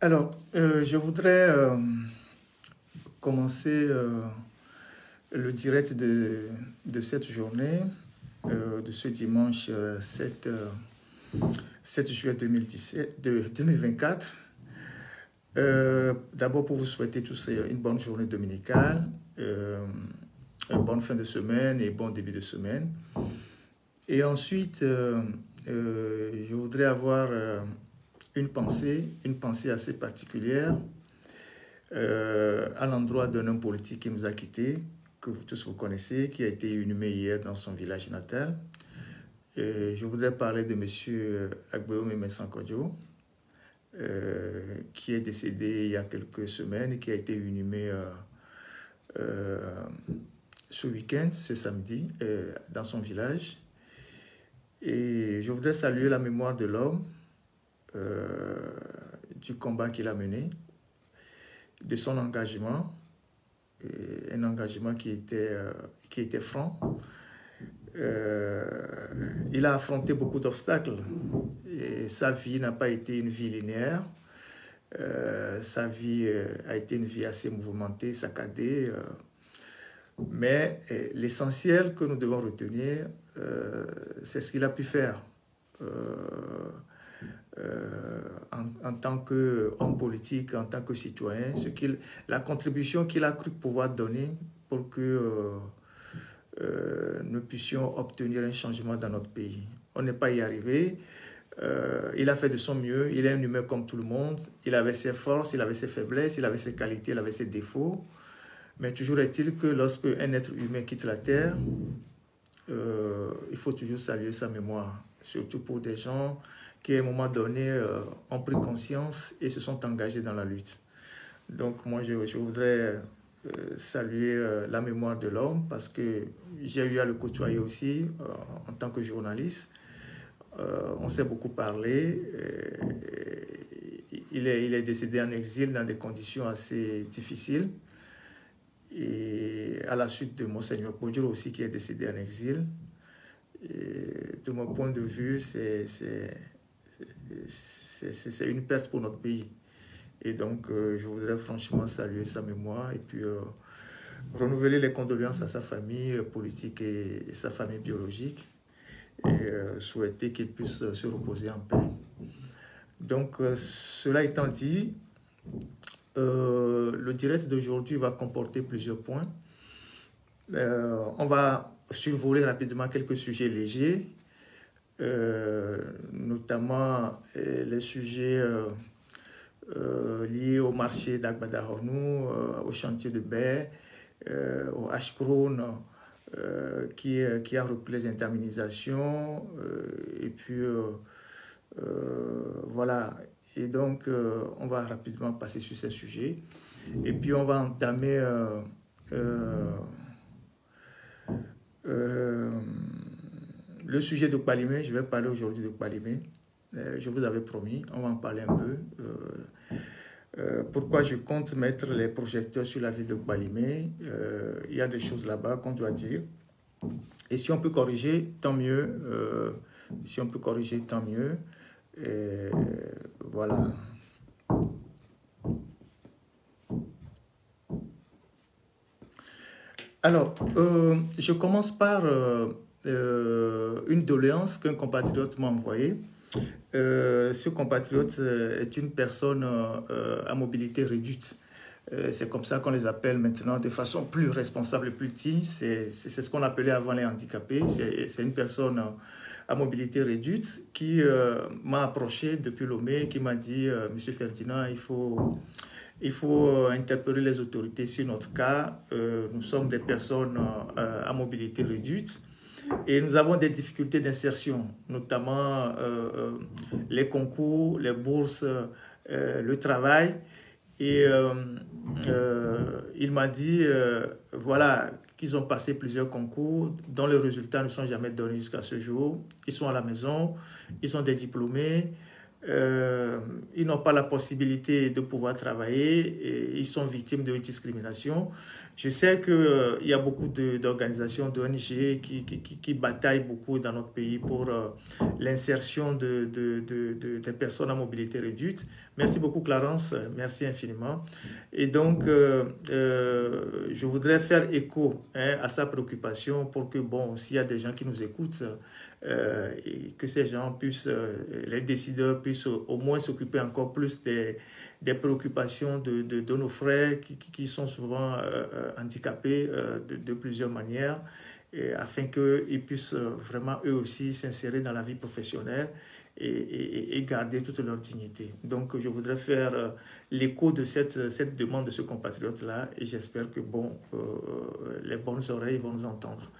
Alors, je voudrais commencer le direct de cette journée, de ce dimanche 7 juillet 2024. D'abord pour vous souhaiter tous une bonne journée dominicale, une bonne fin de semaine et bon début de semaine. Et ensuite, je voudrais avoir une pensée assez particulière à l'endroit d'un homme politique qui nous a quittés, que vous tous vous connaissez, qui a été inhumé hier dans son village natal. Je voudrais parler de M. Agbeoumé Messankodjo, qui est décédé il y a quelques semaines et qui a été inhumé ce week-end, ce samedi, dans son village. Et je voudrais saluer la mémoire de l'homme, du combat qu'il a mené, de son engagement, un engagement qui était franc. Il a affronté beaucoup d'obstacles et sa vie n'a pas été une vie linéaire. Sa vie a été une vie assez mouvementée, saccadée. Mais l'essentiel que nous devons retenir, c'est ce qu'il a pu faire en tant qu'homme politique, en tant que citoyen, la contribution qu'il a cru pouvoir donner pour que nous puissions obtenir un changement dans notre pays. On n'est pas y arrivé. Il a fait de son mieux. Il est un humain comme tout le monde. Il avait ses forces, il avait ses faiblesses, il avait ses qualités, il avait ses défauts. Mais toujours est-il que lorsque un être humain quitte la terre, il faut toujours saluer sa mémoire, surtout pour des gens qui, à un moment donné, ont pris conscience et se sont engagés dans la lutte. Donc, moi, je voudrais saluer la mémoire de l'homme parce que j'ai eu à le côtoyer aussi en tant que journaliste. On s'est beaucoup parlé. Il est décédé en exil dans des conditions assez difficiles. Et à la suite de Monseigneur Kodjo aussi qui est décédé en exil. Et de mon point de vue, c'est une perte pour notre pays. Et donc, je voudrais franchement saluer sa mémoire et puis renouveler les condoléances à sa famille politique et sa famille biologique et souhaiter qu'il puisse se reposer en paix. Donc, cela étant dit, le direct d'aujourd'hui va comporter plusieurs points. On va survoler rapidement quelques sujets légers, notamment les sujets liés au marché d'Agbada-Hornou, au chantier de baie, au H-Krone qui a repris les interminisations, et puis voilà. Et donc, on va rapidement passer sur ces sujets. Et puis, on va entamer le sujet de Kpalimé. Je vais parler aujourd'hui de Kpalimé. Je vous avais promis, on va en parler un peu. Pourquoi je compte mettre les projecteurs sur la ville de Kpalimé. Il y a des choses là-bas qu'on doit dire. Et si on peut corriger, tant mieux. Si on peut corriger, tant mieux. Et voilà. Alors, je commence par une doléance qu'un compatriote m'a envoyée. Ce compatriote est une personne à mobilité réduite. C'est comme ça qu'on les appelle maintenant de façon plus responsable et plus digne. C'est ce qu'on appelait avant les handicapés. C'est une personne à mobilité réduite qui m'a approché depuis Lomé, qui m'a dit « Monsieur Ferdinand, il faut interpeller les autorités sur notre cas. Nous sommes des personnes à mobilité réduite et nous avons des difficultés d'insertion, notamment les concours, les bourses, le travail. » Et il m'a dit, voilà, qu'ils ont passé plusieurs concours dont les résultats ne sont jamais donnés jusqu'à ce jour. Ils sont à la maison, ils sont des diplômés, ils n'ont pas la possibilité de pouvoir travailler et ils sont victimes de discrimination. Je sais qu'il y a beaucoup d'organisations, d'ONG qui bataillent beaucoup dans notre pays pour l'insertion des personnes à mobilité réduite. Merci beaucoup, Clarence. Merci infiniment. Et donc, je voudrais faire écho à sa préoccupation pour que, bon, s'il y a des gens qui nous écoutent, et que ces gens puissent, les décideurs puissent au moins s'occuper encore plus des préoccupations de nos frères qui sont souvent handicapés de plusieurs manières, afin qu'ils puissent vraiment eux aussi s'insérer dans la vie professionnelle et garder toute leur dignité. Donc je voudrais faire l'écho de cette demande de ce compatriote-là et j'espère que bon, les bonnes oreilles vont nous entendre.